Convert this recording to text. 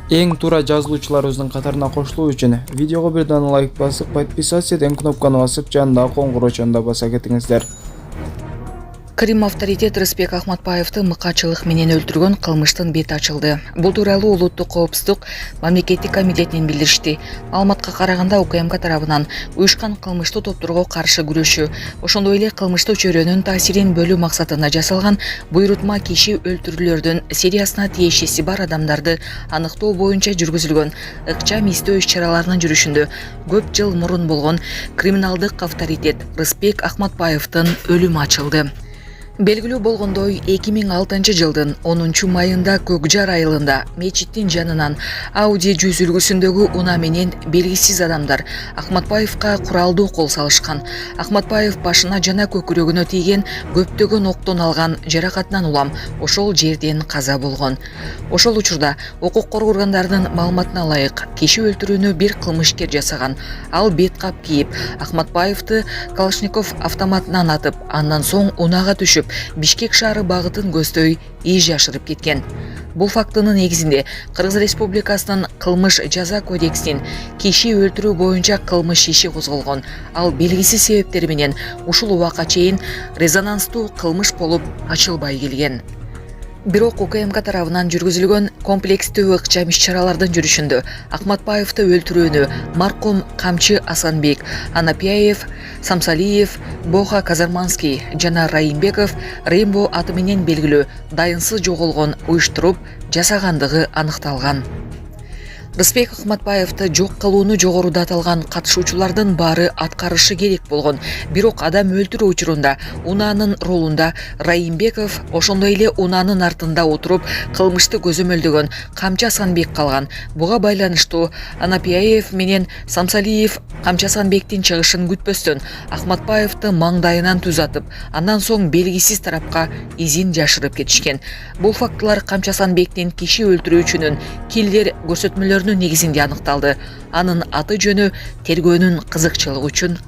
Эң туура жазылуучуларыбыздын катарына кошулуу үчүн видеого бир дана лайк басып, подписаться деген кнопканы басып, жанындагы коңгуроочуну да баса кетиңиздер. Крим авторитет Рыспек Ахматбаевди мыкаачылык менен өлтүргөн кылмыштын бети ачылды. Бул тууралуу Улуттук коопсуздук мамлекеттик комитетинен билдиришти. Маалыматка караганда УКМК тарабынан уюшкан кылмыштуу топторго каршы күрөшүү, ошондой эле кылмыштуу чөйрөнүн таасирин бөлүү максатында жасалган буйрутма киши өлтүрүүлөрдүн сериясына тиешеси бар адамдарды аныктоо боюнча жүргүзүлгөн ыкчам издөө иш-чараларынын жүрүшүндө көп жыл мурун болгон криминалдык авторитет Рыспек Ахматбаевдин өлүмү ачылды. Белгилүү болгондой 2006 жылдын 10 майында Көкжар айылында мечиттин жанынан Audi жүз үлгүсүндөгү унаа менен белгисиз адамдар Ахматбаевга куралдуу кол салышкан. Ахматбаев башына жана көкүрөгүнө тийген көптөгөн октон алган жаракатынан улам ошол жерден каза болгон. Ошол учурда укук коргоо органдарынын маалыматына ылайык киши өлтүрүүнү бир кылмышкер жасаган. Ал бет кап кийип, Ахматбаевди Калашников автоматынан атып, андан соң унаага түшүп, Бишкек шаары багытын көздөй ий жашырып кеткен. Бул фактынын негизинде Кыргыз Республикасынын кылмыш жаза кодексинин киши өлтүрүү боюнча кылмыш иши козголгон. Ал белгисиз себептер менен ушул убакка чейин резонанстуу кылмыш болуп ачылбай келген. Бирок УКМК тарабынан жүргүзүлгөн комплекстүү ыкчам иш-чаралардын жүрүшүндө Ахматбаевди өлтүрүүнү маркум Камчы Асанбек, Анапияев, Самсалиев, Боха Казарманский жана Раимбеков Рембо аты менен белгилүү дайынсыз жоголгон уюштуруп жасагандыгы аныкталган. Рыспек Ахматбаевди жок кылууну жогоруда аталган катышуучулардын баары аткарышы керек болгон. Бирок адам өлтүрүү учурунда унаанын рулунда Раимбеков, ошондой эле унаанын артында отуруп кылмышты көзөмөлдөгөн Камчы Асанбек калган. Буга байланыштуу Анапияев менен Самсалиев Камчы Асанбектин чыгышын күтпөстөн Ахматбаевди маңдайынан түз атып, андан соң белгисиз тарапка изин жашырып кетишкен. Бул фактылар Камчы Асанбектин киши өлтүрүүчүнүн киллер көрсөтмөлөрүнүн негизинде аныкталды. Анын аты жөнү тергөөнүн кызыкчылыгы үчүн